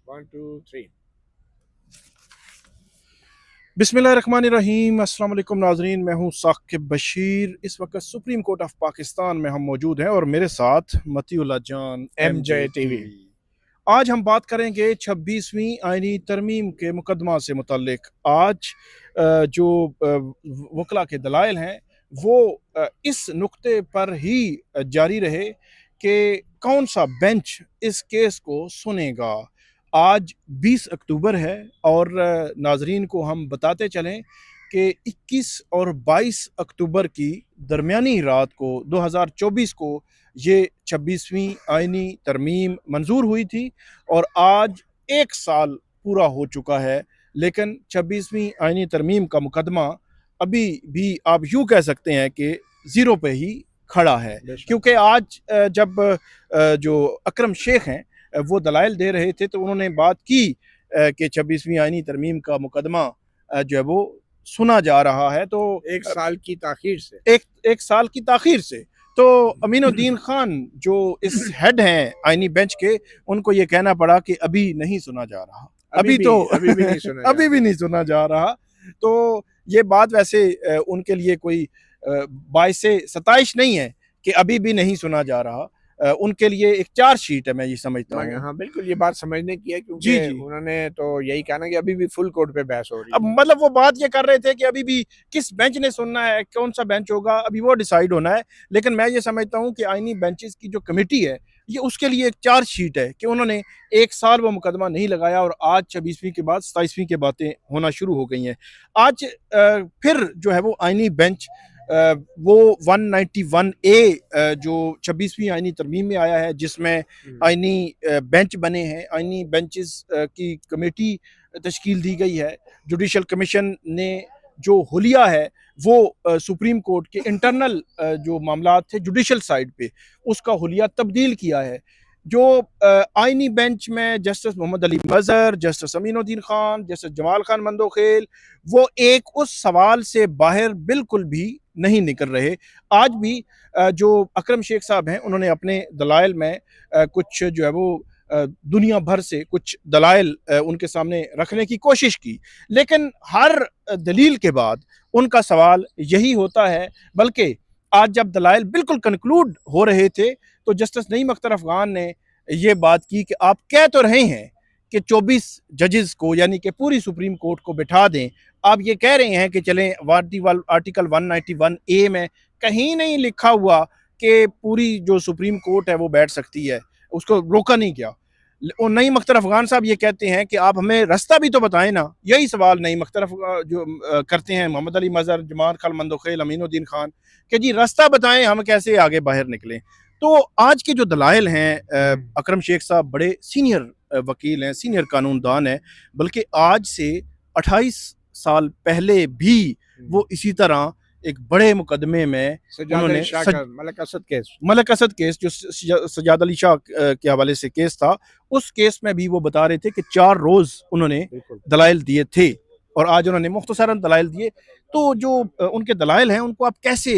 1 2 3। बिस्मिल्लाहिर्रहमानिर्रहीम। अस्सलाम वालेकुम नाजरीन, मैं हूँ साकिब बशीर। इस वक्त सुप्रीम कोर्ट ऑफ पाकिस्तान में हम मौजूद हैं और मेरे साथ मतीउल्लाह जान MJ MJ TV। आज हम बात करेंगे 26वीं आइनी तरमीम के मुकदमा से मुतल्लिक। आज जो वकला के दलाइल हैं वो इस नुक्ते पर ही जारी रहे कि कौन सा बेंच इस केस को सुनेगा। आज 20 अक्टूबर है और नाजरीन को हम बताते चलें कि 21 और 22 अक्टूबर की दरमियानी रात को 2024 को ये 26वीं आइनी तरमीम मंजूर हुई थी और आज एक साल पूरा हो चुका है। लेकिन 26वीं आइनी तरमीम का मुकदमा अभी भी आप यूँ कह सकते हैं कि ज़ीरो पे ही खड़ा है, क्योंकि आज जब जो अकरम शेख हैं वो दलाइल दे रहे थे तो उन्होंने बात की कि 26वीं आइनी तरमीम का मुकदमा जो है वो सुना जा रहा है। तो एक साल की ताखीर से एक साल की ताखीर से तो अमीनुद्दीन खान जो इस हेड हैं आइनी बेंच के, उनको ये कहना पड़ा कि अभी नहीं सुना जा रहा। अभी भी नहीं सुना अभी भी नहीं सुना जा रहा। तो ये बात वैसे उनके लिए कोई बाइसे सताइश नहीं है कि अभी भी नहीं सुना जा रहा। उनके लिए एक चार्ज शीट है, मैं ये समझता हूँ। हाँ बिल्कुल, ये बात समझने की है क्योंकि जी जी। उन्होंने तो यही कहा ना कि अभी भी फुल कोर्ट पे बहस हो रही अब है। मतलब वो बात ये कर रहे थे कि अभी भी किस बेंच ने सुनना है, कौन सा बेंच होगा, अभी वो डिसाइड होना है। लेकिन मैं ये समझता हूँ कि आइनी बेंचेस की जो कमेटी है ये उसके लिए एक चार्ज शीट है कि उन्होंने एक साल वो मुकदमा नहीं लगाया और आज 26वीं के बाद 27वीं की बातें होना शुरू हो गई हैं। आज फिर जो है वो आइनी बेंच वो 191A जो 26वीं आइनी तरमीम में आया है, जिसमें आइनी बेंच बने हैं, आइनी बेंचेस की कमेटी तश्कील दी गई है। जुडिशल कमीशन ने जो हुलिया है वो सुप्रीम कोर्ट के इंटरनल जो मामला थे जुडिशल साइड पे, उसका हुलिया तब्दील किया है। जो आइनी बेंच में जस्टिस मोहम्मद अली मजहर, जस्टिस अमीनुद्दीन खान, जस्टिस जमाल खान मंदोखेल, वो एक उस सवाल से बाहर बिल्कुल भी नहीं निकल रहे। आज भी जो अकरम शेख साहब हैं उन्होंने अपने दलाइल में कुछ जो है वो दुनिया भर से कुछ दलाइल उनके सामने रखने की कोशिश की, लेकिन हर दलील के बाद उनका सवाल यही होता है। बल्कि आज जब दलाइल बिल्कुल कंक्लूड हो रहे थे तो जस्टिस नईम अख्तर अफगान ने ये बात की कि आप कह तो रहे हैं कि 24 जजेस को यानी कि पूरी सुप्रीम कोर्ट को बिठा दें, आप ये कह रहे हैं कि चलें आर्टिकल 191A में कहीं नहीं लिखा हुआ कि पूरी जो सुप्रीम कोर्ट है वो बैठ सकती है, उसको रोका नहीं किया। और नईम अख्तर अफगान साहब ये कहते हैं कि आप हमें रास्ता भी तो बताएं ना। यही सवाल नईम अख्तर जो करते हैं मोहम्मद अली मजहर, जमाल खान मंदोखेल, अमीनुद्दीन खान कि जी रास्ता बताएं, हम कैसे आगे बाहर निकलें। तो आज के जो दलाइल हैं, अकरम शेख साहब बड़े सीनियर वकील हैं, सीनियर कानूनदान हैं, बल्कि आज से 28 साल पहले भी वो इसी तरह एक बड़े मुकदमे में उन्होंने मलक असद केस जो सजाद अली शाह के हवाले से केस था, उस केस में भी वो बता रहे थे कि 4 रोज उन्होंने दलाइल दिए थे और आज उन्होंने मुख्तसरन दलाइल दिए। तो जो उनके दलाइल हैं उनको आप कैसे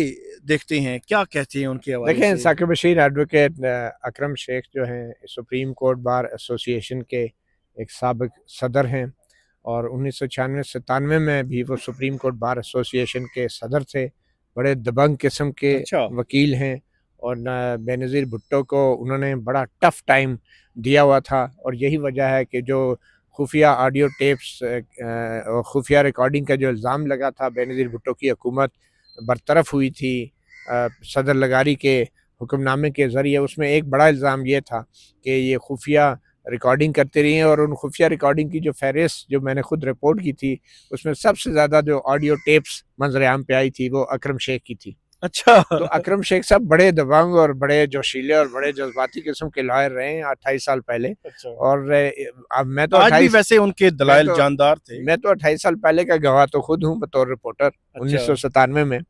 देखते हैं, क्या कहते हैं उनके हवाले से? देखें, साकिब बशीर एडवोकेट अकरम शेख जो हैं सुप्रीम कोर्ट बार एसोसिएशन के एक साबिक सदर हैं और 1996-97 में भी वो सुप्रीम कोर्ट बार एसोसिएशन के सदर थे। बड़े दबंग किस्म के वकील हैं और बेनज़ीर भुट्टो को उन्होंने बड़ा टफ टाइम दिया हुआ था और यही वजह है कि जो खुफिया ऑडियो टेप्स और खुफिया रिकॉर्डिंग का जो इल्ज़ाम लगा था, बेनज़ीर भुट्टो की हुकूमत बरतरफ हुई थी सदर लगारी के हुक्मनामे के ज़रिए। उसमें एक बड़ा इल्ज़ाम ये था कि ये खुफिया रिकॉर्डिंग करते रही हैं और उन खुफिया रिकॉर्डिंग की जो फहरिस्त जो मैंने खुद रिपोर्ट की थी, उसमें सबसे ज़्यादा जो ऑडियो टेप्स मंजर-ए-आम पे आई थी वो अकरम शेख की थी। अच्छा। तो अकरम शेख साहब बड़े दबंग और बड़े जोशीले और बड़े जज्बाती किस्म के लॉयर रहे हैं 28 साल पहले। अच्छा। और अब मैं तो आज भी वैसे उनके दलाइल जानदार थे। मैं तो 28 साल पहले का गवाह तो खुद हूँ बतौर रिपोर्टर। 1997 में,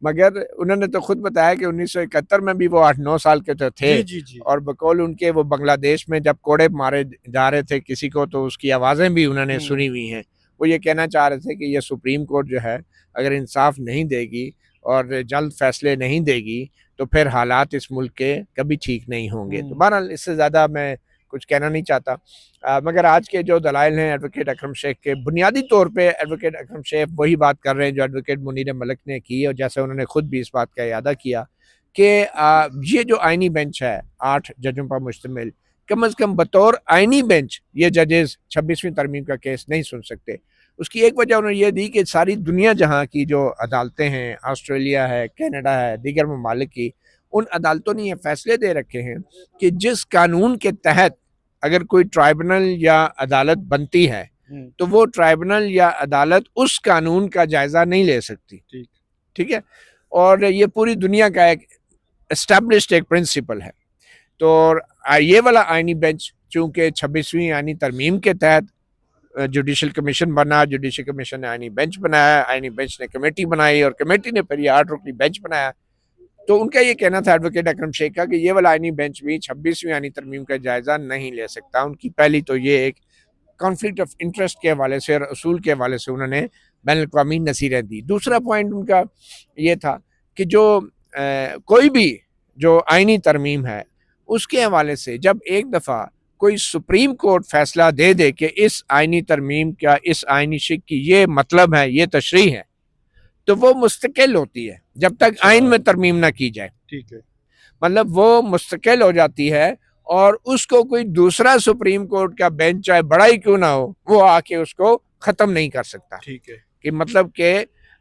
मगर उन्होंने तो खुद बताया कि 1971 में भी वो 8-9 साल के तो थे। जी, जी। और बकौल उनके वो बांग्लादेश में जब कोड़े मारे जा रहे थे किसी को, तो उसकी आवाज़ें भी उन्होंने सुनी हुई हैं। वो ये कहना चाह रहे थे कि ये सुप्रीम कोर्ट जो है अगर इंसाफ नहीं देगी और जल्द फैसले नहीं देगी तो फिर हालात इस मुल्क के कभी ठीक नहीं होंगे। तो बहरहाल इससे ज़्यादा मैं कुछ कहना नहीं चाहता। मगर आज के जो दलाइल हैं एडवोकेट अकरम शेख के, बुनियादी तौर पे एडवोकेट अकरम शेख वही बात कर रहे हैं जो एडवोकेट मुनीर मलिक ने की, और जैसे उन्होंने खुद भी इस बात का इरादा किया कि ये जो आइनी बेंच है 8 जजों पर मुश्तमिल, कम अज़ कम बतौर आइनी बेंच ये जजेस 26वीं तरमीम का केस नहीं सुन सकते। उसकी एक वजह उन्होंने ये दी कि सारी दुनिया जहाँ की जो अदालतें हैं, ऑस्ट्रेलिया है, कनाडा है, दीगर ममालिक की, उन अदालतों ने ये फैसले दे रखे हैं कि जिस कानून के तहत अगर कोई ट्राइब्यूनल या अदालत बनती है तो वो ट्राइब्यूनल या अदालत उस कानून का जायज़ा नहीं ले सकती। ठीक है, और ये पूरी दुनिया का एक एस्टैब्लिश्ड एक प्रिंसिपल है। तो ये वाला आइनी बेंच चूंकि 26वीं आइनी तरमीम के तहत जुडिशल कमीशन बना, जुडिशल कमीशन ने आइनी बेंच बनाया, आइनी बेंच ने कमेटी बनाई और कमेटी ने फिर ये 8 रुकनी बेंच बनाया। तो उनका ये कहना था एडवोकेट अकरम शेख का कि ये वाला आइनी बेंच भी 26वीं आइनी तरमीम का जायज़ा नहीं ले सकता। उनकी पहली तो ये एक कॉन्फ्लिक्ट ऑफ इंटरेस्ट के हवाले से और असूल के हवाले से उन्होंने बैनुल-अक़वामी नसीरें दी। दूसरा पॉइंट उनका ये था कि जो कोई भी जो आइनी तरमीम है उसके हवाले से जब एक दफ़ा कोई सुप्रीम कोर्ट फैसला दे दे कि इस आइनी तरमीम का, इस आइनी शिक की ये मतलब है, ये तशरीह है, तो वो मुस्तकिल होती है जब तक आइन में तरमीम ना की जाए। ठीक है, मतलब वो मुस्तकिल हो जाती है और उसको कोई दूसरा सुप्रीम कोर्ट का बेंच चाहे बड़ा ही क्यों ना हो वो आके उसको ख़त्म नहीं कर सकता। ठीक है, कि मतलब के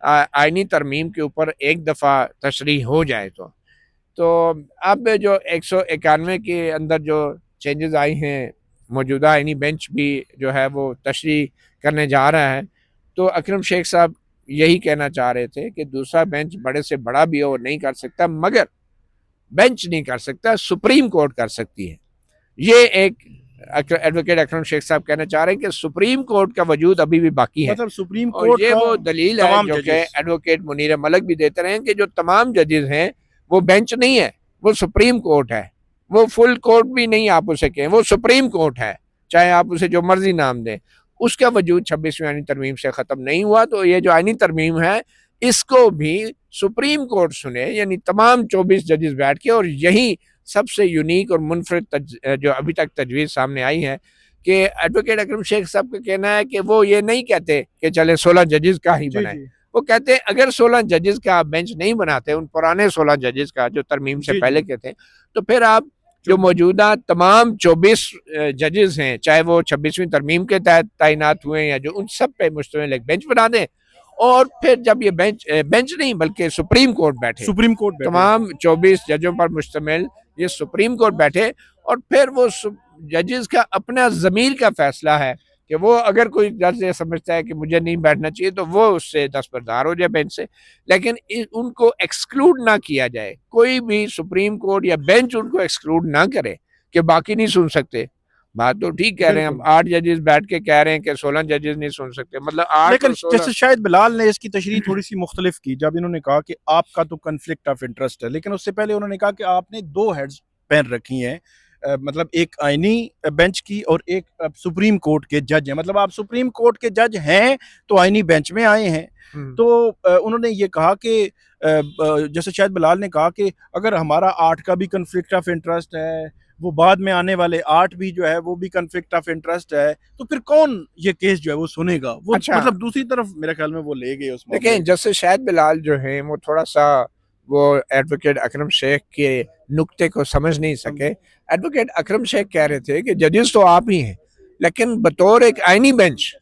आइनी तरमीम के ऊपर एक दफ़ा तशरीह हो जाए तो अब जो 191 के अंदर जो चेंजेस आई हैं, मौजूदा आइनी बेंच भी जो है वो तशरीह करने जा रहा है। तो अकरम शेख साहब यही कहना चाह रहे थे कि दूसरा बेंच बड़े से बड़ा भी हो नहीं कर सकता, मगर बेंच नहीं कर सकता, सुप्रीम कोर्ट कर सकती है। ये एक एडवोकेट अकरम शेख साहब कहना चाह रहे हैं कि सुप्रीम कोर्ट का वजूद अभी भी बाकी है। मतलब सुप्रीम और कोर्ट ये का वो दलील है जो कि एडवोकेट मुनीर मलिक भी देते रहे कि जो तमाम जजेस हैं वो बेंच नहीं है, वो सुप्रीम कोर्ट है। वो फुल कोर्ट भी नहीं आप उसे कहें, वो सुप्रीम कोर्ट है, चाहे आप उसे जो मर्जी नाम दें। उसका वजूद 26वीं आइनी तरमीम से ख़त्म नहीं हुआ। तो ये जो आइनी तरमीम है इसको भी सुप्रीम कोर्ट सुने, यानी तमाम 24 जजेस बैठ के, और यही सबसे यूनिक और मुनफरिद जो अभी तक तजवीज़ सामने आई है कि एडवोकेट अकरम शेख साहब का कहना है कि वो ये नहीं कहते कि चले 16 जजेस का ही बनाए। वो कहते हैं अगर 16 जजेस का बेंच नहीं बनाते, उन पुराने 16 जजेस का जो तरमीम से पहले के थे, तो फिर आप जो मौजूदा तमाम 24 जजेस हैं, चाहे वो 26वीं तरमीम के तहत तैनात हुए या जो, उन सब पे मुश्तमिल एक बेंच बना दें। और फिर जब ये बेंच नहीं बल्कि सुप्रीम कोर्ट बैठे, तमाम 24 जजों पर मुश्तमिल ये सुप्रीम कोर्ट बैठे, और फिर वो जजेस का अपना ज़मीर का फैसला है कि वो अगर कोई जज ये समझता है कि मुझे नहीं बैठना चाहिए तो वो उससे दस्तबरदार हो जाए बेंच से, लेकिन उनको एक्सक्लूड ना किया जाए। कोई भी सुप्रीम कोर्ट या बेंच उनको एक्सक्लूड ना करे कि बाकी नहीं सुन सकते। बात तो ठीक कह रहे हैं, हम 8 जजेस बैठ के कह रहे हैं कि 16 जजेस नहीं सुन सकते, मतलब 8। लेकिन जैसे शायद बिलाल ने इसकी तशरीह थोड़ी सी मुख्तलिफ की जब इन्होंने कहा कि आपका तो कन्फ्लिक्ट ऑफ इंटरेस्ट है, लेकिन उससे पहले उन्होंने कहा कि आपने 2 हेड्स पहन रखी हैं, मतलब एक आइनी बेंच की और एक सुप्रीम कोर्ट के जज हैं। मतलब आप सुप्रीम कोर्ट के जज हैं तो आइनी बेंच में आए हैं। तो उन्होंने ये कहा कि जैसे शायद बिलाल ने कहा कि अगर हमारा 8 का भी कन्फ्लिक्ट ऑफ इंटरेस्ट है, वो बाद में आने वाले 8 भी जो है वो भी कन्फ्लिक्ट ऑफ इंटरेस्ट है, तो फिर कौन ये केस जो है वो सुनेगा? वो अच्छा, मतलब दूसरी तरफ मेरे ख्याल में वो ले गए उस देखिए, जैसे शायद बिलाल जो है वो थोड़ा सा वो एडवोकेट अकरम शेख के नुक्ते को समझ नहीं सके। एडवोकेट अकरम शेख कह रहे थे कि जजेस तो आप ही हैं, लेकिन बतौर एक आइनी बेंच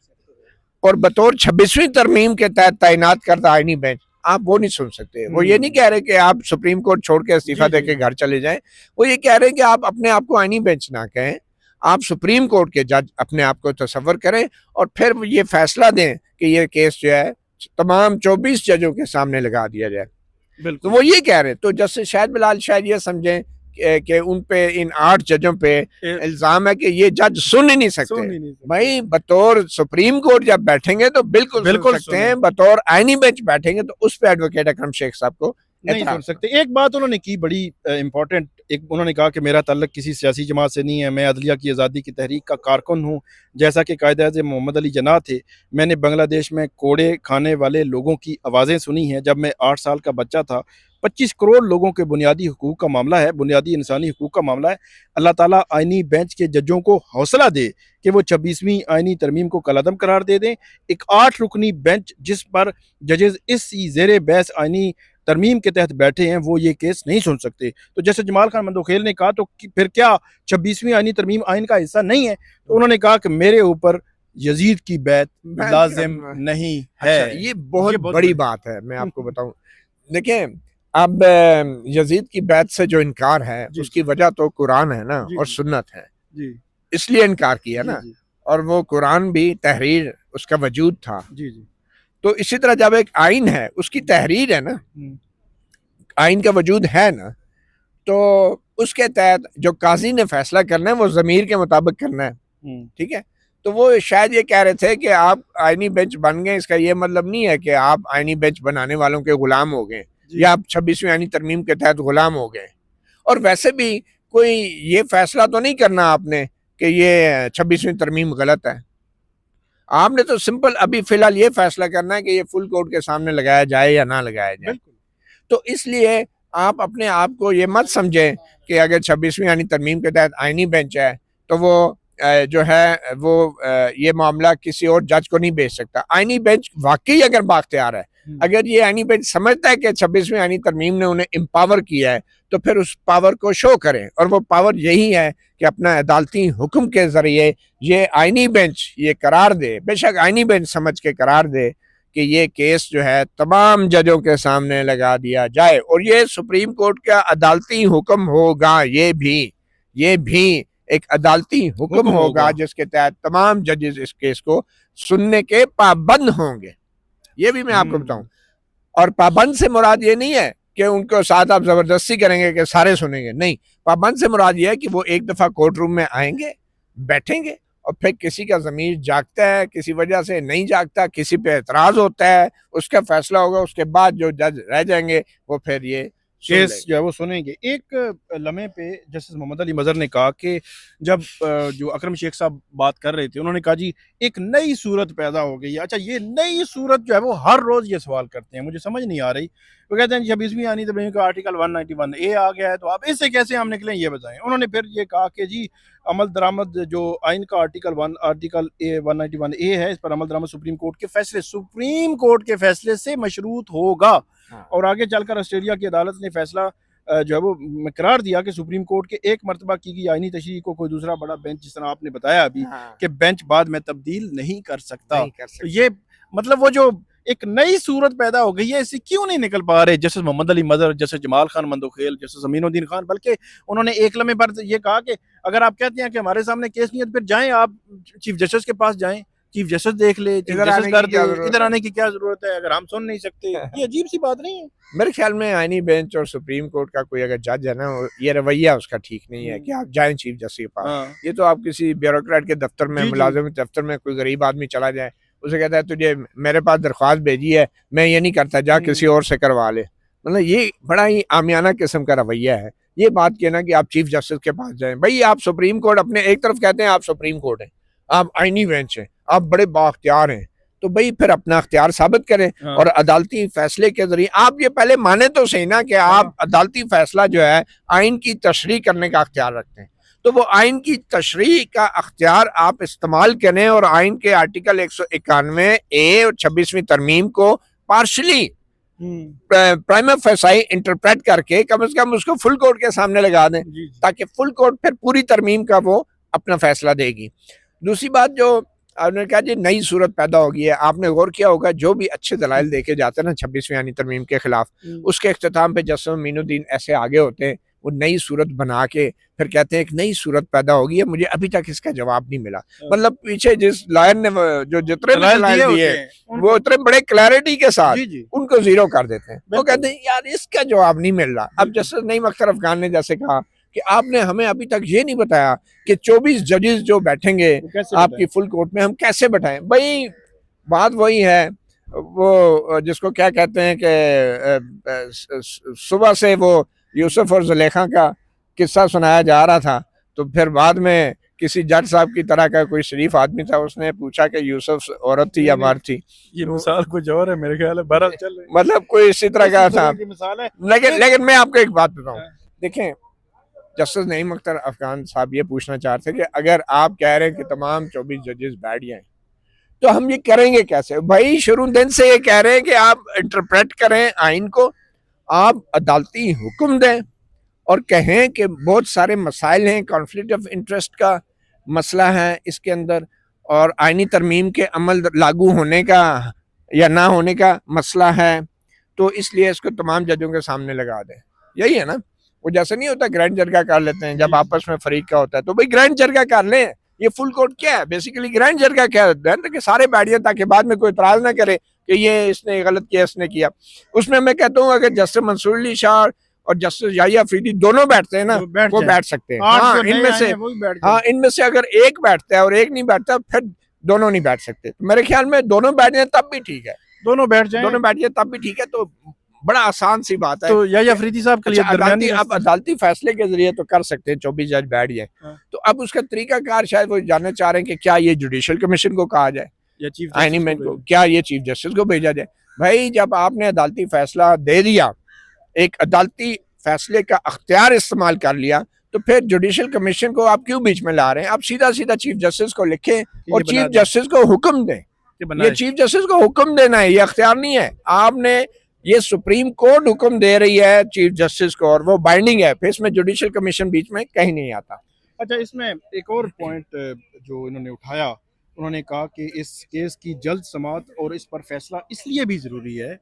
और बतौर 26वीं तरमीम के तहत तैनात करता आइनी बेंच आप वो नहीं सुन सकते। वो ये नहीं कह रहे कि आप सुप्रीम कोर्ट छोड़ के इस्तीफा देके घर चले जाएं। वो ये कह रहे हैं कि आप अपने आप को आइनी बेंच ना कहें, आप सुप्रीम कोर्ट के जज अपने आप को तसव्वुर करें और फिर ये फैसला दें कि ये केस जो है तमाम 24 जजों के सामने लगा दिया जाए। तो वो ये कह रहे हैं। तो जैसे शायद बिलाल शायद ये समझें कि उन पे, इन 8 जजों पे इल्जाम है कि ये जज सुन ही नहीं सकते। भाई बतौर सुप्रीम कोर्ट जब बैठेंगे तो बिल्कुल सुन सकते हैं, बतौर आइनी बेंच बैठेंगे तो उस पे एडवोकेट अकरम शेख साहब को नहीं सुन सकते। एक बात उन्होंने की बड़ी इंपॉर्टेंट, एक उन्होंने कहा कि मेरा ताल्लुक किसी सियासी जमात से नहीं है, मैं अदलिया की आज़ादी की तहरीक का कारकुन हूँ। जैसा कि कायद-ए-आज़म मोहम्मद अली जिन्नाह थे, मैंने बांग्लादेश में कोड़े खाने वाले लोगों की आवाज़ें सुनी हैं। जब मैं 8 साल का बच्चा था, 25 करोड़ लोगों के बुनियादी हुकूक का मामला है, बुनियादी इंसानी हुकूक का मामला है। अल्लाह ताला आईनी बेंच के जजों को हौसला दे कि वो 26वीं आईनी तरमीम को कलअदम करार दे दें। एक 8 रुकनी बेंच जिस पर जजेस इस ज़ेर बहस आईनी तरमीम के तहत बैठे हैं, वो ये केस नहीं सुन सकते। तो जैसे जमाल खान मंदोखेल ने कहा, तो फिर क्या 26वीं आईनी तरमीम आइन का हिस्सा नहीं है? तो उन्होंने कहा कि मेरे ऊपर यजीद की बैत लाजिम नहीं है। अच्छा, ये बहुत बड़ी बात है, मैं आपको बताऊं। देखिए, अब यजीद की बैत से जो इनकार है उसकी वजह तो कुरान है ना और सुन्नत है, इसलिए इनकार किया ना। और वो कुरान भी तहरीर उसका वजूद था। तो इसी तरह जब एक आइन है उसकी तहरीर है ना, आइन का वजूद है ना, तो उसके तहत जो काजी ने फैसला करना है वो ज़मीर के मुताबिक करना है। ठीक है, तो वो शायद ये कह रहे थे कि आप आईनी बेंच बन गए, इसका ये मतलब नहीं है कि आप आईनी बेंच बनाने वालों के गुलाम हो गए या आप 26वीं आईनी तरमीम के तहत गुलाम हो गए। और वैसे भी कोई ये फैसला तो नहीं करना आपने कि ये 26वीं तरमीम गलत है। आपने तो सिंपल अभी फिलहाल ये फैसला करना है कि ये फुल कोर्ट के सामने लगाया जाए या ना लगाया जाए। तो इसलिए आप अपने आप को ये मत समझें कि अगर 26वीं आईनी तरमीम के तहत आईनी बेंच है तो वो जो है वो ये मामला किसी और जज को नहीं भेज सकता। आईनी बेंच वाकई अगर बाख्तियार है, अगर ये आईनी बेंच समझता है कि 26वीं आईनी तरमीम ने उन्हें एम्पावर किया है, तो फिर उस पावर को शो करें। और वो पावर यही है कि अपना अदालती हुक्म के जरिए ये आईनी बेंच ये करार दे, बेशक आईनी बेंच समझ के करार दे कि ये केस जो है तमाम जजों के सामने लगा दिया जाए। और ये सुप्रीम कोर्ट का अदालती हुक्म होगा, ये भी एक अदालती हुक्म होगा जिसके तहत तमाम जजेस इस केस को सुनने के पाबंद होंगे। ये भी मैं आपको बताऊं। और पाबंद से मुराद ये नहीं है कि उनको साथ आप जबरदस्ती करेंगे कि सारे सुनेंगे, नहीं। पाबंद से मुराद ये है कि वो एक दफा कोर्ट रूम में आएंगे, बैठेंगे, और फिर किसी का ज़मीर जागता है, किसी वजह से नहीं जागता, किसी पे एतराज़ होता है, उसका फैसला होगा। उसके बाद जो जज रह जाएंगे वो फिर ये केस जो है वो सुनेंगे। एक लम्हे पे जस्टिस मोहम्मद अली मज़हर ने कहा कि जब जो अकरम शेख साहब बात कर रहे थे, उन्होंने कहा जी एक नई सूरत पैदा हो गई है। अच्छा, ये नई सूरत जो है वो हर रोज़ ये सवाल करते हैं, मुझे समझ नहीं आ रही। वो कहते हैं 26वीं आईनी तरमीम का आर्टिकल 191A आ गया है, तो आप इससे कैसे हम निकलें, ये बताएं। उन्होंने फिर ये कहा कि जी अमल दरामद जो आइन का आर्टिकल 191A है, इस पर अमल दरामद सुप्रीम कोर्ट के फैसले से मशरूत होगा। और आगे चलकर ऑस्ट्रेलिया की अदालत ने फैसला जो है वो करार दिया कि सुप्रीम कोर्ट के एक मरतबा की गई आईनी तशरीह को कोई दूसरा बड़ा बेंच, जिस तरह आपने बताया अभी कि बेंच बाद में तब्दील नहीं कर सकता। तो ये मतलब वो जो एक नई सूरत पैदा हो गई है, इससे क्यों नहीं निकल पा रहे justice Mohammad Ali Mazhar, justice Jamal Khan Mandokhel, justice Aminuddin Khan. बल्कि उन्होंने एक लम्हे पर ये कहा कि अगर आप कहते हैं कि हमारे सामने केस नहीं है, तो फिर जाएं आप चीफ जस्टिस के पास जाएं, चीफ जस्टिस देख ले, इधर आने की क्या जरूरत है अगर हम सुन नहीं सकते। ये अजीब सी बात नहीं है? मेरे ख्याल में आईनी बेंच और सुप्रीम कोर्ट का कोई अगर जज है ना, ये रवैया उसका ठीक नहीं है कि आप जाएं चीफ जस्टिस के पास। ये तो आप किसी ब्यूरोक्रेट के दफ्तर में, मुलाजिम दफ्तर में कोई गरीब आदमी चला जाए, उसे कहता है तुझे मेरे पास दरख्वास्त भेजी है, मैं ये नहीं करता, जा किसी और से करवा ले। मतलब ये बड़ा ही आमियाना किस्म का रवैया है। ये बात कहना कि आप चीफ जस्टिस के पास जाएं, भाई आप सुप्रीम कोर्ट, अपने एक तरफ कहते हैं आप सुप्रीम कोर्ट हैं, आप आईनी बेंच हैं, आप बड़े बाख्तियार हैं, तो भाई फिर अपना अख्तियार साबित करें। और अदालती फैसले के जरिए आप ये पहले माने तो सही ना कि आप अदालती फैसला जो है आइन की तशरीह करने का अख्तियार रखते हैं। तो वो आइन की तशरीह का अख्तियार आप इस्तेमाल करें और आइन के आर्टिकल 191A और 26वीं तरमीम को पार्शली प्राइमा फेसाई इंटरप्रेट करके कम से कम उसको फुल कोर्ट के सामने लगा दें, ताकि फुल कोर्ट फिर पूरी तरमीम का वो अपना फैसला देगी। दूसरी बात जो उन्होंने कहा जी नई सूरत पैदा हो गई है, आपने गौर किया होगा जो भी अच्छे दलाइल देखे जाते हैं ना 26वीं आईनी तरमीम के खिलाफ, उसके इख्तिताम पे जस्टिस अमीनुद्दीन ऐसे आगे होते हैं, वो नई सूरत बना के फिर कहते हैं एक नई सूरत पैदा होगी है। मुझे अभी तक इसका जवाब नहीं मिला। मतलब पीछे जिस लायन ने जो जितने दलाइल दिए वो इतने बड़े क्लैरिटी के साथ उनको जीरो कर देते हैं। वो कहते हैं यार इसका जवाब नहीं मिल रहा। अब जस्टिस नईम अख्तर अफगान ने जैसे कहा कि आपने हमें अभी तक ये नहीं बताया कि 24 जजेस जो बैठेंगे आपकी फुल कोर्ट में, हम कैसे बैठाएं। भाई बात वही है, वो जिसको क्या कहते हैं कि सुबह से वो यूसुफ और जुलेखा का किस्सा सुनाया जा रहा था, तो फिर बाद में किसी जज साहब की तरह का कोई शरीफ आदमी था, उसने पूछा कि यूसुफ औरत थी या मर्द थी। ये मिसाल कुछ और है मेरे ख्याल है, बहरहाल चल रही मतलब कोई इसी तरह का इसी था। तरह की मिसाल है। लेकिन मैं आपको एक बात बताऊं, देखें, जस्टिस नईम अख्तर अफगान साहब ये पूछना चाहते थे कि अगर आप कह रहे हैं कि तमाम 24 जजेस बैठ जाएं, तो हम ये करेंगे कैसे? भाई शुरू दिन से ये कह रहे हैं कि आप इंटरप्रेट करें आइन को, आप अदालती हुक्म दें और कहें कि बहुत सारे मसाइल हैं, कॉन्फ्लिक्ट ऑफ इंटरेस्ट का मसला है इसके अंदर, और आइनी तरमीम के अमल लागू होने का या ना होने का मसला है, तो इसलिए इसको तमाम जजों के सामने लगा दें। यही है ना, वो जैसे नहीं होता ग्रैंड जरगा कर लेते हैं जब आपस में फरीक का होता है, तो भाई ग्रैंड जरगा कर लें। ये फुल कोर्ट क्या है? बेसिकली ग्रैंड जरगा क्या होता है कि सारे बैठ जाए ताकि बाद में कोई इतराज ना करे कि ये इसने गलत किया, इसने किया। उसमें मैं कहता हूँ अगर जस्टिस मंसूर अली शाह और जस्टिस याहिया अफरीदी दोनों बैठते हैं ना, वो बैठ सकते हैं। हाँ, इनमें से अगर एक बैठता है और एक नहीं बैठता, फिर दोनों नहीं बैठ सकते। तो मेरे ख्याल में दोनों बैठ जाए तब भी ठीक है, दोनों बैठ जाए तब भी ठीक है। तो बड़ा आसान सी बात है। तो याहिया अफरीदी साहब के लिए आप अदालती फैसले के जरिए तो कर सकते हैं, 24 जज बैठ जाए। तो अब उसका तरीकाकार शायद वो जानना चाह रहे हैं कि क्या ये जुडिशियल कमीशन को कहा जाए या चीफ आइनी बेंच को, क्या ये चीफ जस्टिस को भेजा जाए? भाई जब आपने अदालती फैसला दे दिया, एक अदालती फैसले का अख्तियार इस्तेमाल कर लिया, तो फिर जुडिशियल कमीशन को आप क्यों बीच में ला रहे हैं? आप सीधा सीधा चीफ जस्टिस को लिखें और चीफ जस्टिस को हुक्म दें। ये चीफ जस्टिस को हुक्म देना है, ये अख्तियार नहीं है। आपने ये सुप्रीम कोर्ट हुक्म दे रही है चीफ जस्टिस को और वो बाइंडिंग है, फिर इसमें जुडिशियल कमीशन बीच में कहीं नहीं आता। अच्छा, इसमें एक और पॉइंट जो इन्होंने उठाया, उन्होंने कहा कि इस केस की जल्द समाअत और इस पर फैसला इसलिए भी ज़रूरी है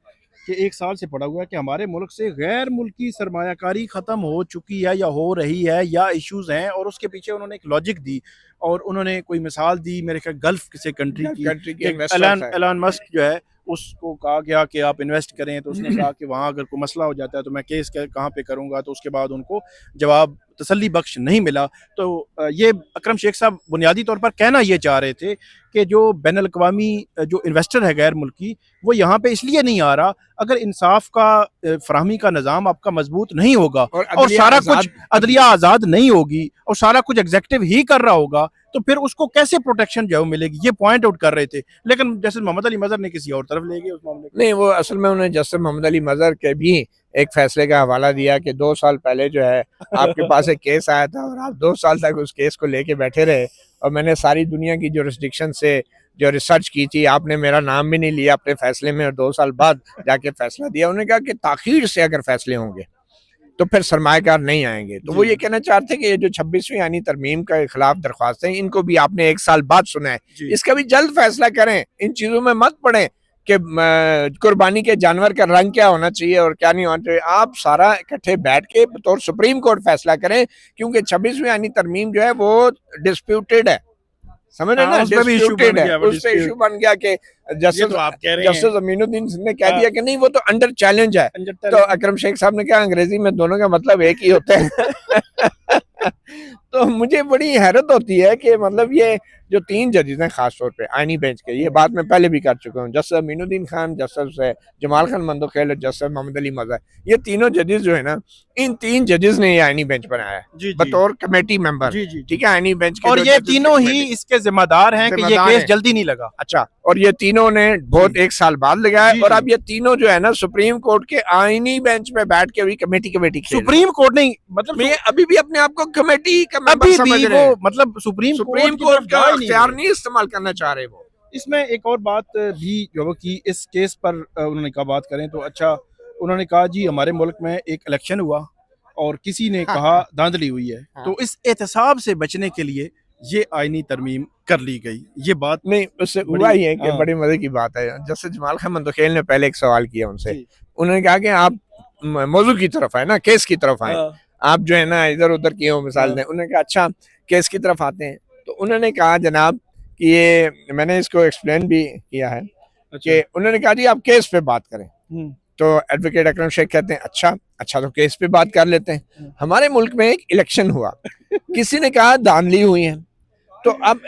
कि 1 साल से पड़ा हुआ है कि हमारे मुल्क से गैर मुल्की सरमायाकारी ख़त्म हो चुकी है या हो रही है या इश्यूज़ हैं, और उसके पीछे उन्होंने एक लॉजिक दी और उन्होंने कोई मिसाल दी मेरे ख्याल गल्फ किसी कंट्री की। एलन मस्क जो है उसको कहा गया कि आप इन्वेस्ट करें, तो उसने कहा कि वहाँ अगर कोई मसला हो जाता है तो मैं केस कहाँ पे करूँगा, तो उसके बाद उनको जवाब तसल्ली बख्श नहीं मिला। तो ये अकरम शेख साहब बुनियादी तौर पर कहना ये चाह रहे थे कि जो बैन अल-अक़वामी जो इन्वेस्टर है गैर मुल्की, वो यहाँ पे इसलिए नहीं आ रहा अगर इंसाफ का फराहमी का निज़ाम आपका मजबूत नहीं होगा और सारा कुछ अदलिया आज़ाद नहीं होगी और सारा कुछ एग्जीक्यूटिव ही कर रहा होगा, तो फिर उसको कैसे प्रोटेक्शन जो है मिलेगी? ये पॉइंट आउट कर रहे थे। लेकिन जस्टिस मोहम्मद अली मज़हर ने किसी और तरफ ले गए उस मामले को। नहीं, वो असल में उन्होंने जस्टिस मोहम्मद अली मज़हर के भी एक फैसले का हवाला दिया कि 2 साल पहले जो है आपके पास एक केस आया था और आप 2 साल तक उस केस को लेके बैठे रहे, और मैंने सारी दुनिया की जुरिस्डिक्शन से जो रिसर्च की थी, आपने मेरा नाम भी नहीं लिया अपने फैसले में और 2 साल बाद जाके फैसला दिया। उन्होंने कहा कि ताखीर से अगर फैसले होंगे तो फिर सरमायाकार नहीं आएंगे। तो वो ये कहना चाहते हैं कि ये जो 26वीं आईनी तरमीम के खिलाफ दरख्वास्त है, इनको भी आपने 1 साल बाद सुना है, इसका भी जल्द फैसला करें। इन चीजों में मत पड़े कि कुर्बानी के जानवर का रंग क्या होना चाहिए और क्या नहीं होना चाहिए। आप सारा इकट्ठे बैठ के बतौर सुप्रीम कोर्ट फैसला करें, क्योंकि 26वीं आईनी तरमीम जो है वो डिस्प्यूटेड है, समझ रहे ना, डिस्प्यूटेड है। उस पे इशू बन गया कि जस्टिस अमीनुद्दीन ने कह दिया कि नहीं वो तो अंडर चैलेंज है। तो अकरम शेख साहब ने कहा अंग्रेजी में दोनों का मतलब एक ही होता है। तो मुझे बड़ी हैरत होती है कि मतलब ये जो 3 जजेस हैं खास तौर पे आईनी बेंच के, ये बात मैं पहले भी कर चुका हूँ, जस्टिस अमीनुद्दीन खान, जस्टिस जमाल खान मंदोखेल और जस्टिस मोहम्मद अली मज़हर, ये तीनों जजेस जो है ना, इन 3 जजेस ने ये आईनी बेंच बनाया है बतौर कमेटी मेंबर। ठीक है, आईनी बेंच के, और ये तीनों ही इसके जिम्मेदार हैं कि ये केस जल्दी नहीं लगा। अच्छा, और ये तीनों ने बहुत 1 साल बाद लगाया, और अब ये तीनों जो है ना सुप्रीम कोर्ट के आईनी बेंच पे बैठ के भी कमेटी सुप्रीम कोर्ट नहीं, मतलब ये अभी भी अपने आप को कमेटी का मेंबर समझ रहे हैं, मतलब सुप्रीम कोर्ट का इख्तियार नहीं इस्तेमाल करना चाह रहे वो। इसमें एक और बात भी जो कि इस केस पर उन्होंने कहा बात करें तो, अच्छा उन्होंने कहा जी हमारे मुल्क में एक इलेक्शन हुआ और किसी ने कहा धांधली हुई है, तो इस एहतसाब से बचने के लिए ये आईनी तरमीम कर ली गई। ये बात नहीं, उससे हुआ ही है कि बड़ी मजे की बात है। जैसे जमाल खान मंदोखेल ने पहले एक सवाल किया उनसे, उन्होंने कहा कि आप मौजू की तरफ आए ना, केस की तरफ आए, आप जो है ना इधर उधर किए हो मिसाल दें। उन्होंने कहा अच्छा केस की तरफ आते हैं, तो उन्होंने कहा जनाब कि ये मैंने इसको एक्सप्लेन भी किया है कि उन्होंने कहा जी आप केस पे बात करें। तो एडवोकेट अकरम शेख कहते हैं अच्छा तो केस पे बात कर लेते हैं। हमारे मुल्क में एक इलेक्शन हुआ, किसी ने कहा धांधली हुई है, तो अब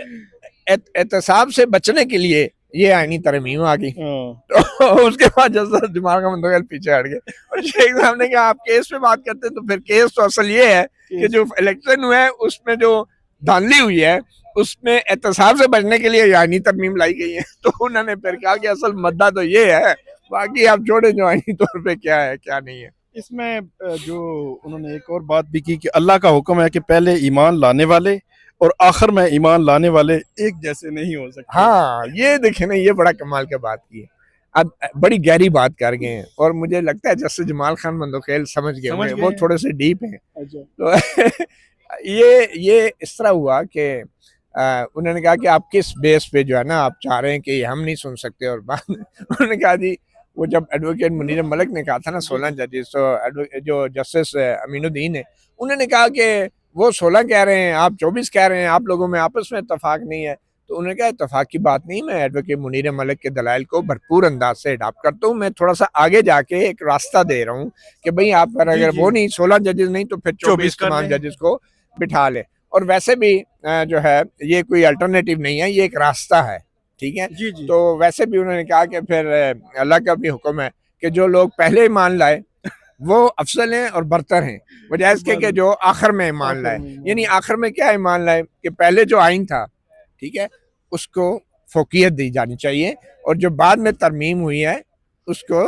एहतसाब से बचने के लिए ये आईनी तरमीम आ गई। हाँ। तो उसके बाद जैसा दिमाग का मंदोगल पीछे हट गए और शेख साहब ने कहा आप केस पे बात करते हैं, तो फिर केस तो असल ये है कि जो इलेक्शन हुआ है उसमें जो धांधली हुई है उसमें एहतसाब से बचने के लिए आईनी तरमीम लाई गई है। तो उन्होंने फिर कहा कि असल मुद्दा तो ये है, बाकी आप छोड़े जो आईनी तौर पे क्या है क्या नहीं है। इसमें जो उन्होंने एक और बात भी की कि अल्लाह का हुक्म है कि पहले ईमान लाने वाले और आखिर में ईमान लाने वाले एक जैसे नहीं हो सकते। हाँ ये देखे ना, ये बड़ा कमाल की बात की है। अब बड़ी गहरी बात कर गए हैं और मुझे लगता है जैसे जमाल खान मंदोखेल समझ गए समझ होंगे, गए वो हैं। थोड़े से डीप हैं। अच्छा। तो ये इस तरह हुआ कि उन्होंने कहा कि आप किस बेस पे जो है ना आप चाह रहे हैं कि हम नहीं सुन सकते, और बाद में उन्होंने कहा जी वो जब एडवोकेट मुनीर मलिक ने कहा था ना 16 जजेस, तो जो जस्टिस अमीनुद्दीन है उन्होंने कहा कि वो 16 कह रहे हैं, आप 24 कह रहे हैं, आप लोगों में आपस में इतफाक नहीं है। तो उन्होंने कहा इतफाक की बात नहीं, मैं एडवोकेट मुनीर मलिक के दलाइल को भरपूर अंदाज से अडॉप्ट करता हूँ, मैं थोड़ा सा आगे जाके एक रास्ता दे रहा हूँ कि भाई आप जी अगर जी। वो नहीं 16 जजेस नहीं तो फिर 24 कर तमाम रहे हैं। जजेस को बिठा ले। और वैसे भी जो है ये कोई अल्टरनेटिव नहीं है, ये एक रास्ता है, ठीक है। जी जी। तो वैसे भी उन्होंने कहा कि फिर अल्लाह का भी हुक्म है कि जो लोग पहले ईमान लाए वो अफसल हैं और बरतर हैं, बजाय इसके कि जो आखिर में ईमान लाए। यानी आखिर में क्या ईमान लाए कि पहले जो आइन था, ठीक है, उसको फोकियत दी जानी चाहिए, और जो बाद में तरमीम हुई है उसको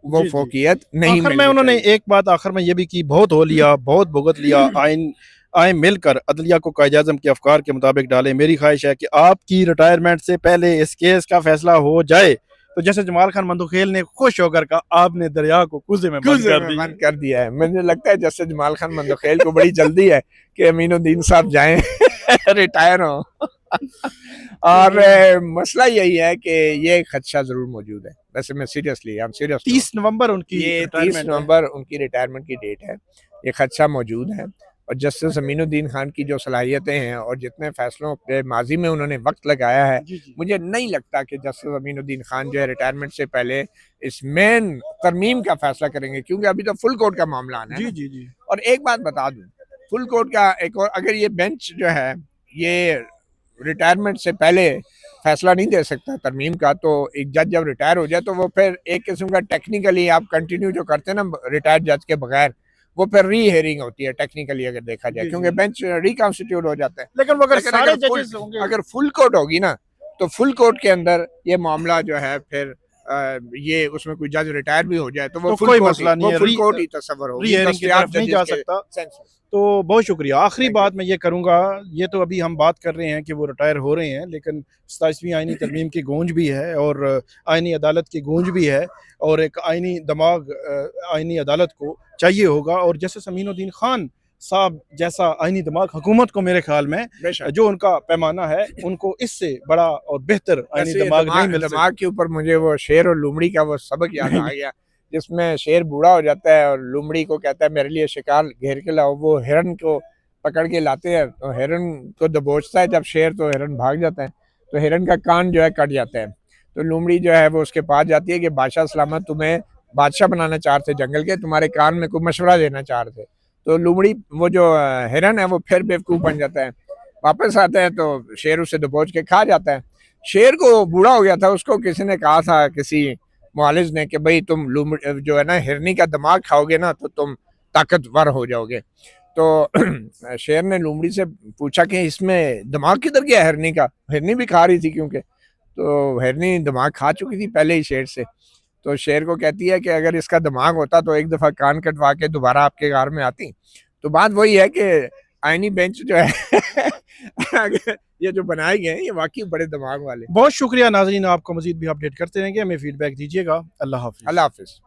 वो जी जी। फोकियत नहीं आखिर में मिलनी उन्होंने चाहिए। एक बात आखिर में ये भी की, बहुत हो लिया, बहुत भुगत लिया, आइन आए मिलकर अदलिया को कायदे आज़म के अफकार के मुताबिक डाले। मेरी ख्वाहिश है कि आपकी रिटायरमेंट से पहले इस केस का फैसला हो जाए। तो जैसे जमाल खान मंदोखेल ने खुश होकर कहा, आपने दरिया को कुएं में बंद कर दिया। बंद कर दिया है। मुझे लगता है जैसे जमाल खान मंदोखेल को बड़ी जल्दी है कि अमीनुद्दीन साहब जाएं रिटायर हो। और मसला यही है कि ये खदशा जरूर मौजूद है। वैसे मैं सीरियसली, आई एम सीरियस, 30 नवंबर उनकी ये 30 रिटायरमेंट है। नवंबर उनकी रिटायरमेंट की डेट है, ये खदशा मौजूद है। और जस्टिस अमीनुद्दीन खान की जो सलाहियतें हैं और जितने फैसलों पे माजी में उन्होंने वक्त लगाया है, जी जी। मुझे नहीं लगता कि जस्टिस अमीनुद्दीन खान जो है रिटायरमेंट से पहले इस मेन तरमीम का फैसला करेंगे, क्योंकि अभी तो फुल कोर्ट का मामला आना है जी ना। जी जी। और एक बात बता दूं, फुल कोर्ट का एक और, अगर ये बेंच जो है ये रिटायरमेंट से पहले फैसला नहीं दे सकता तरमीम का, तो एक जज जब रिटायर हो जाए तो वो फिर एक किस्म का टेक्निकली आप कंटिन्यू जो करते हैं ना रिटायर्ड जज के बगैर, वो फिर री हेयरिंग होती है टेक्निकली अगर देखा जाए, जी क्योंकि जी। बेंच रिकॉन्स्टिट्यूट हो जाता है। लेकिन वो अगर लेकिन सारे जजेस होंगे। अगर फुल कोर्ट होगी ना, तो फुल कोर्ट के अंदर ये मामला जो है फिर ये उसमें कोई जज रिटायर भी हो जाए तो वो तो फुल कोई कोर्ट मसला नहीं वो है, फुल कोर्ट ही तस्वर होगी, री हेयरिंग की दस्तयाब तरफ नहीं जजेस जा के सकता। सेंस में। तो बहुत शुक्रिया। आखिरी थैंक यू। बात मैं ये करूंगा, ये तो अभी हम बात कर रहे हैं कि वो रिटायर हो रहे हैं, लेकिन 27वीं आईनी तरमीम की गूंज भी है और आईनी अदालत की गूंज भी है, और एक आईनी दिमाग आईनी अदालत को चाहिए होगा। और जस्टिस अमीनुद्दीन खान साहब जैसा आईनी दिमाग हुकूमत को, मेरे ख्याल में बेशक। जो उनका पैमाना है, उनको इससे बड़ा और बेहतर आईनी ऐसे दिमाग नहीं मिल सकता। दिमाग के ऊपर मुझे वो शेर और लोमड़ी का वो सबक याद आ गया, जिसमें शेर बूढ़ा हो जाता है और लोमड़ी को कहता है मेरे लिए शिकार घेर के लाओ। वो हिरन को पकड़ के लाते हैं, तो हिरन को दबोचता है जब शेर, तो हिरन भाग जाता है, तो हिरन का कान जो है कट जाता है। तो लोमड़ी जो है वो उसके पास जाती है कि बादशाह सलामत, तुम्हें बादशाह बनाना चाह रहे थे जंगल के, तुम्हारे कान में कोई मशवरा देना चाह रहे थे। तो लोमड़ी वो जो हिरन है वो फिर बेवकूफ़ बन जाता है, वापस आता है तो शेर उसे दबोच के खा जाता है। शेर को बूढ़ा हो गया था, उसको किसी ने कहा था, किसी मुआलिज ने, कि भाई तुम जो है ना हिरनी का दिमाग खाओगे ना तो तुम ताकतवर हो जाओगे। तो शेर ने लोमड़ी से पूछा कि इसमें दिमाग किधर गया हिरनी का, हिरनी भी खा रही थी क्योंकि, तो हिरनी दिमाग खा चुकी थी पहले ही शेर से। तो शेर को कहती है कि अगर इसका दिमाग होता तो एक दफ़ा कान कटवा के दोबारा आपके घर में आती। तो बात वही है कि आईनी बेंच जो है ये जो बनाए गए हैं ये वाकई बड़े दिमाग वाले। बहुत शुक्रिया नाजरीन, आपको मजीद भी अपडेट करते रहेंगे, हमें फीडबैक दीजिएगा। अल्लाह हाफिज़। अल्लाह हाफिज।